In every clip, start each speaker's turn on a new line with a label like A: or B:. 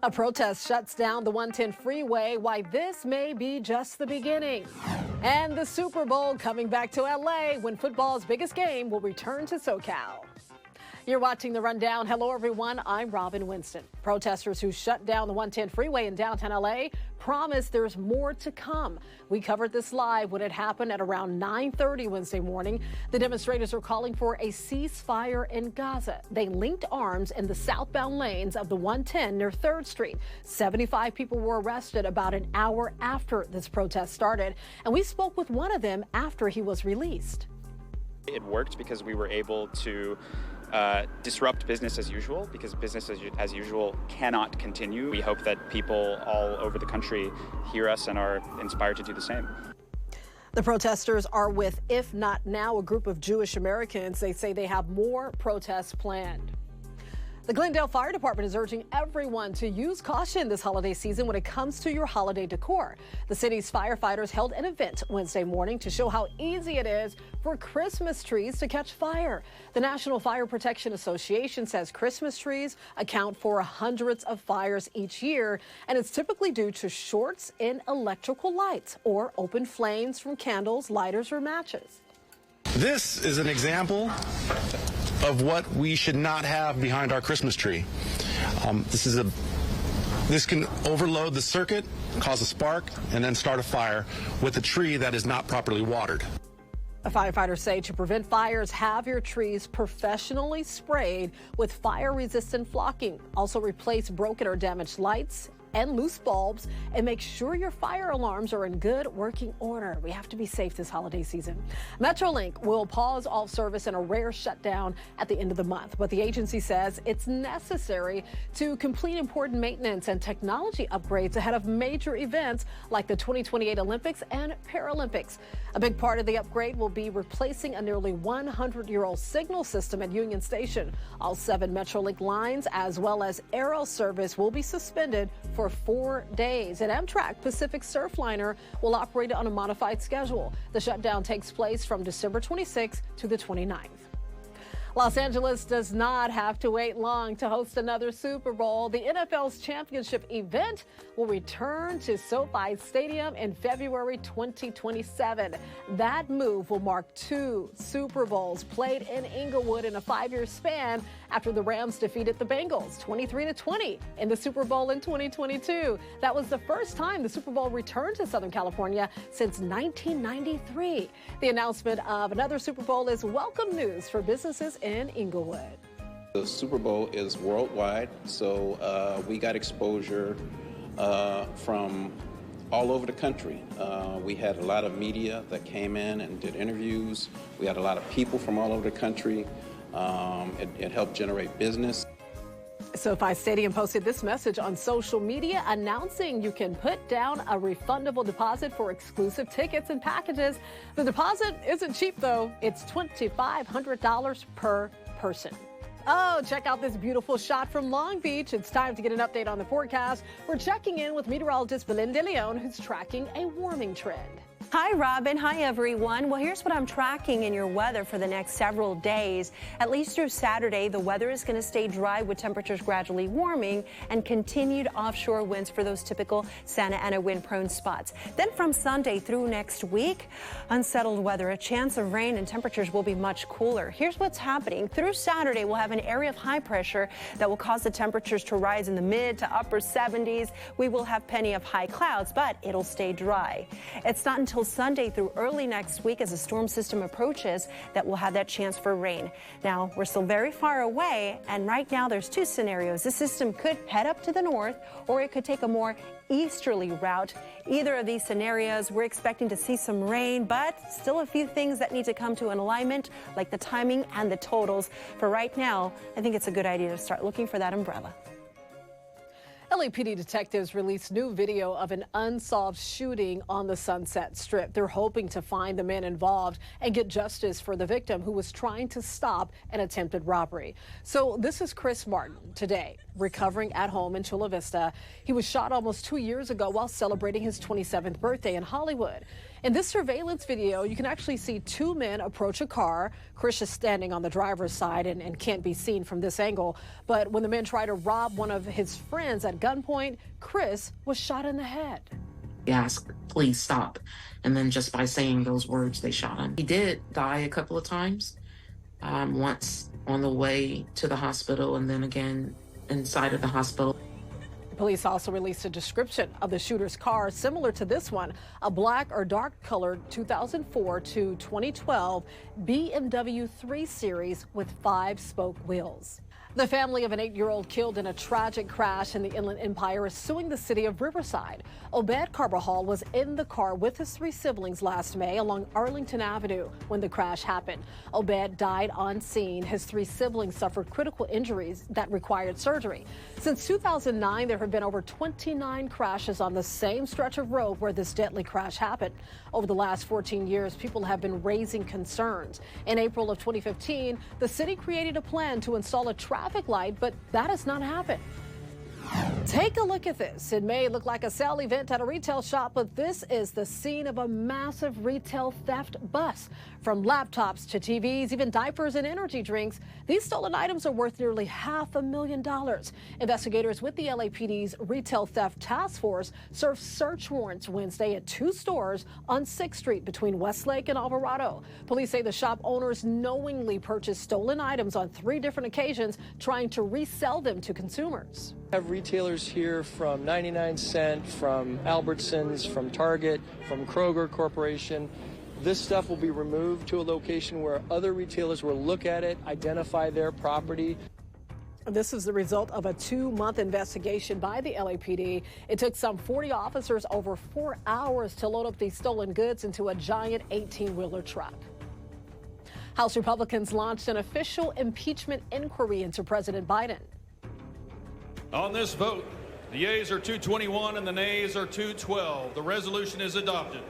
A: A protest shuts down the 110 freeway. Why this may be just the beginning. And the Super Bowl coming back to LA when football's biggest game will return to SoCal. You're watching The Rundown. Hello, everyone. I'm Robin Winston. Protesters who shut down the 110 freeway in downtown LA promise there's more to come. We covered this live when it happened at around 9:30 Wednesday morning. The demonstrators are calling for a ceasefire in Gaza. They linked arms in the southbound lanes of the 110 near 3rd Street. 75 people were arrested about an hour after this protest started, and we spoke with one of them after he was released.
B: It worked because we were able to disrupt business as usual, because business as usual cannot continue. We hope that people all over the country hear us and are inspired to do the same.
A: The protesters are with If Not Now, a group of Jewish Americans. They say they have more protests planned. The Glendale Fire Department is urging everyone to use caution this holiday season when it comes to your holiday decor. The city's firefighters held an event Wednesday morning to show how easy it is for Christmas trees to catch fire. The National Fire Protection Association says Christmas trees account for hundreds of fires each year, and it's typically due to shorts in electrical lights or open flames from candles, lighters, or matches.
C: This is an example of what we should not have behind our Christmas tree. This can overload the circuit, cause a spark, and then start a fire with a tree that is not properly watered.
A: Firefighters say to prevent fires, have your trees professionally sprayed with fire-resistant flocking. Also replace broken or damaged lights and loose bulbs, and make sure your fire alarms are in good working order. We have to be safe this holiday season. Metrolink will pause all service in a rare shutdown at the end of the month, but the agency says it's necessary to complete important maintenance and technology upgrades ahead of major events like the 2028 Olympics and Paralympics. A big part of the upgrade will be replacing a nearly 100-year-old signal system at Union Station. All 7 Metrolink lines, as well as aero service, will be suspended for 4 days. An Amtrak Pacific Surfliner will operate on a modified schedule. The shutdown takes place from December 26th to the 29th. Los Angeles does not have to wait long to host another Super Bowl. The NFL's championship event will return to SoFi Stadium in February 2027. That move will mark 2 Super Bowls played in Inglewood in a 5-year span after the Rams defeated the Bengals 23-20 in the Super Bowl in 2022. That was the first time the Super Bowl returned to Southern California since 1993. The announcement of another Super Bowl is welcome news for businesses in Inglewood.
D: The Super Bowl is worldwide, so we got exposure from all over the country. We had a lot of media that came in and did interviews. We had a lot of people from all over the country. It helped generate business.
A: SoFi Stadium posted this message on social media announcing you can put down a refundable deposit for exclusive tickets and packages. The deposit isn't cheap, though. It's $2,500 per person. Oh, check out this beautiful shot from Long Beach. It's time to get an update on the forecast. We're checking in with meteorologist Belen de Leon, who's tracking a warming trend.
E: Hi, Robin. Hi, everyone. Well, here's what I'm tracking in your weather for the next several days. At least through Saturday, the weather is going to stay dry with temperatures gradually warming and continued offshore winds for those typical Santa Ana wind-prone spots. Then from Sunday through next week, unsettled weather, a chance of rain, and temperatures will be much cooler. Here's what's happening. Through Saturday, we'll have an area of high pressure that will cause the temperatures to rise in the mid to upper 70s. We will have plenty of high clouds, but it'll stay dry. It's not until Sunday through early next week as a storm system approaches that we'll have that chance for rain. Now, we're still very far away, and right now there's 2 scenarios. This system could head up to the north, or it could take a more easterly route. Either of these scenarios, we're expecting to see some rain, but still a few things that need to come to an alignment, like the timing and the totals. For right now, I think it's a good idea to start looking for that umbrella.
A: LAPD detectives released new video of an unsolved shooting on the Sunset Strip. They're hoping to find the men involved and get justice for the victim who was trying to stop an attempted robbery. So this is Chris Martin today, recovering at home in Chula Vista. He was shot almost 2 years ago while celebrating his 27th birthday in Hollywood. In this surveillance video, you can actually see two men approach a car. Chris is standing on the driver's side and can't be seen from this angle. But when the men try to rob one of his friends at gunpoint, Chris was shot in the head.
F: He asked, please stop. And then just by saying those words, they shot him. He did die a couple of times, once on the way to the hospital and then again inside of the hospital.
A: Police also released a description of the shooter's car similar to this one, a black or dark colored 2004 to 2012 BMW 3 Series with 5-spoke wheels. The family of an 8-year-old killed in a tragic crash in the Inland Empire is suing the city of Riverside. Obed Carbajal was in the car with his 3 siblings last May along Arlington Avenue when the crash happened. Obed died on scene. His 3 siblings suffered critical injuries that required surgery. Since 2009, there have been over 29 crashes on the same stretch of road where this deadly crash happened. Over the last 14 years, people have been raising concerns. In April of 2015, the city created a plan to install a traffic light, but that has not happened. Take a look at this. It may look like a sale event at a retail shop, but this is the scene of a massive retail theft bust. From laptops to TVs, even diapers and energy drinks, these stolen items are worth nearly $500,000. Investigators with the LAPD's Retail Theft Task Force served search warrants Wednesday at 2 stores on 6th Street between Westlake and Alvarado. Police say the shop owners knowingly purchased stolen items on 3 different occasions, trying to resell them to consumers.
G: Have retailers here from 99 Cent, from Albertsons, from Target, from Kroger Corporation. This stuff will be removed to a location where other retailers will look at it, identify their property.
A: This is the result of a 2-month investigation by the LAPD. It took some 40 officers over 4 hours to load up these stolen goods into a giant 18-wheeler truck. House Republicans launched an official impeachment inquiry into President Biden.
H: On this vote, the yeas are 221 and the nays are 212. The resolution is adopted.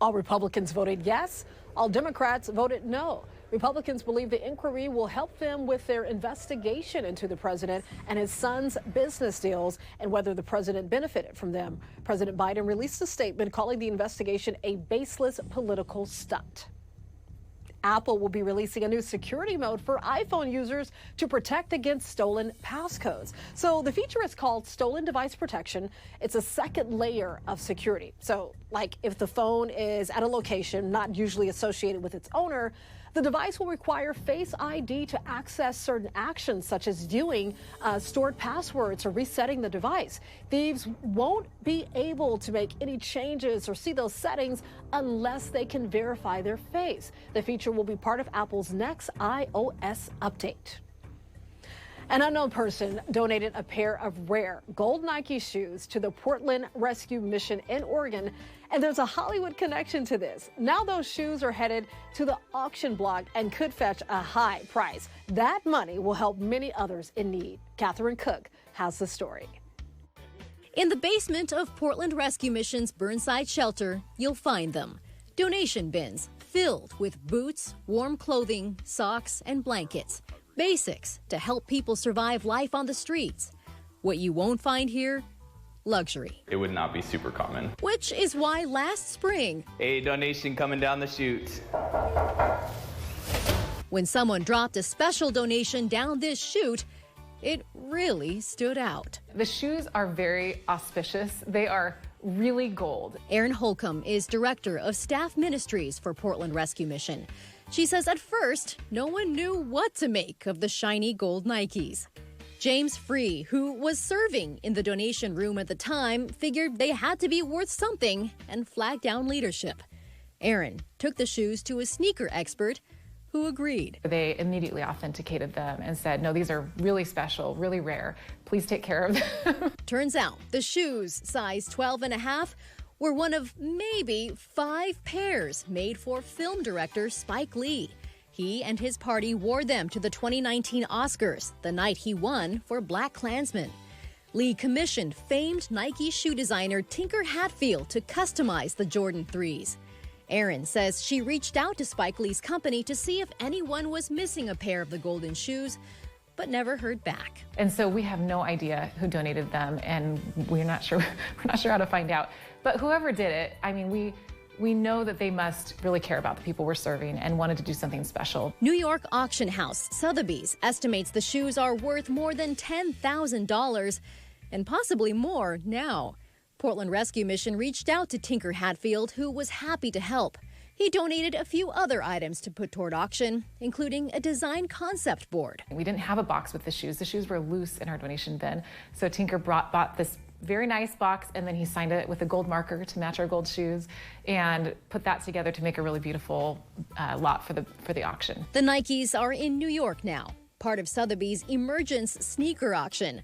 A: All Republicans voted yes. All Democrats voted no. Republicans believe the inquiry will help them with their investigation into the president and his son's business deals and whether the president benefited from them. President Biden released a statement calling the investigation a baseless political stunt. Apple will be releasing a new security mode for iPhone users to protect against stolen passcodes. So the feature is called Stolen Device Protection. It's a second layer of security. So like if the phone is at a location not usually associated with its owner, the device will require Face ID to access certain actions such as viewing stored passwords or resetting the device. Thieves won't be able to make any changes or see those settings unless they can verify their face. The feature will be part of Apple's next iOS update. An unknown person donated a pair of rare gold Nike shoes to the Portland Rescue Mission in Oregon, and there's a Hollywood connection to this. Now those shoes are headed to the auction block and could fetch a high price. That money will help many others in need. Catherine Cook has the story.
I: In the basement of Portland Rescue Mission's Burnside shelter, you'll find them. Donation bins filled with boots, warm clothing, socks, and blankets. Basics to help people survive life on the streets. What you won't find here? Luxury.
J: It would not be super common.
I: Which is why last spring,
J: a donation coming down the chute.
I: When someone dropped a special donation down this chute, it really stood out.
K: The shoes are very auspicious. They are really gold.
I: Erin Holcomb is Director of Staff Ministries for Portland Rescue Mission. She says at first, no one knew what to make of the shiny gold Nikes. James Free, who was serving in the donation room at the time, figured they had to be worth something and flagged down leadership. Erin took the shoes to a sneaker expert who agreed.
K: They immediately authenticated them and said, no, these are really special, really rare. Please take care of them.
I: Turns out the shoes, size 12.5, were one of maybe 5 pairs made for film director Spike Lee. He and his party wore them to the 2019 Oscars, the night he won for BlacKkKlansman. Lee commissioned famed Nike shoe designer Tinker Hatfield to customize the Jordan 3s. Erin says she reached out to Spike Lee's company to see if anyone was missing a pair of the golden shoes, but never heard back.
K: And so we have no idea who donated them, and we're not sure how to find out. But whoever did it, I mean, We know that they must really care about the people we're serving and wanted to do something special.
I: New York auction house Sotheby's estimates the shoes are worth more than $10,000 and possibly more now. Portland Rescue Mission reached out to Tinker Hatfield, who was happy to help. He donated a few other items to put toward auction, including a design concept board.
K: We didn't have a box with the shoes. The shoes were loose in our donation bin. So Tinker bought this very nice box, and then he signed it with a gold marker to match our gold shoes and put that together to make a really beautiful lot for the auction.
I: The Nikes are in New York now, part of Sotheby's Emergence Sneaker Auction.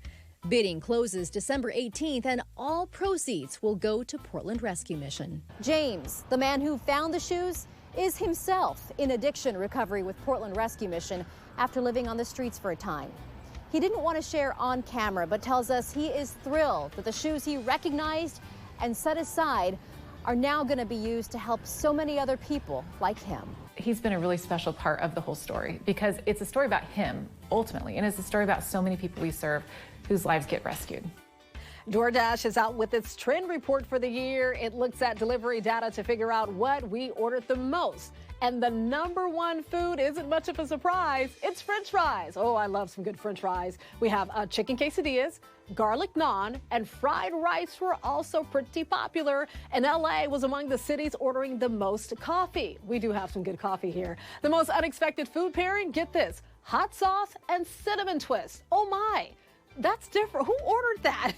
I: Bidding closes December 18th, and all proceeds will go to Portland Rescue Mission. James, the man who found the shoes, is himself in addiction recovery with Portland Rescue Mission after living on the streets for a time. He didn't want to share on camera, but tells us he is thrilled that the shoes he recognized and set aside are now going to be used to help so many other people like him.
K: He's been a really special part of the whole story because it's a story about him, ultimately, and it's a story about so many people we serve whose lives get rescued.
A: DoorDash is out with its trend report for the year. It looks at delivery data to figure out what we ordered the most. And the #1 food isn't much of a surprise. It's French fries. Oh, I love some good French fries. We have chicken quesadillas, garlic naan, and fried rice were also pretty popular. And LA was among the cities ordering the most coffee. We do have some good coffee here. The most unexpected food pairing, get this, hot sauce and cinnamon twist. Oh my. That's different. Who ordered that?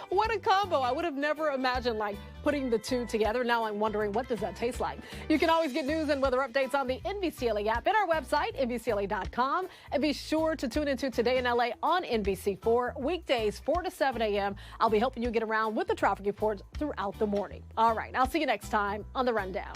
A: What a combo. I would have never imagined putting the two together. Now I'm wondering, what does that taste like? You can always get news and weather updates on the NBCLA app and our website, NBCLA.com. And be sure to tune into Today in LA on NBC4, weekdays 4 to 7 a.m. I'll be helping you get around with the traffic reports throughout the morning. All right, I'll see you next time on The Rundown.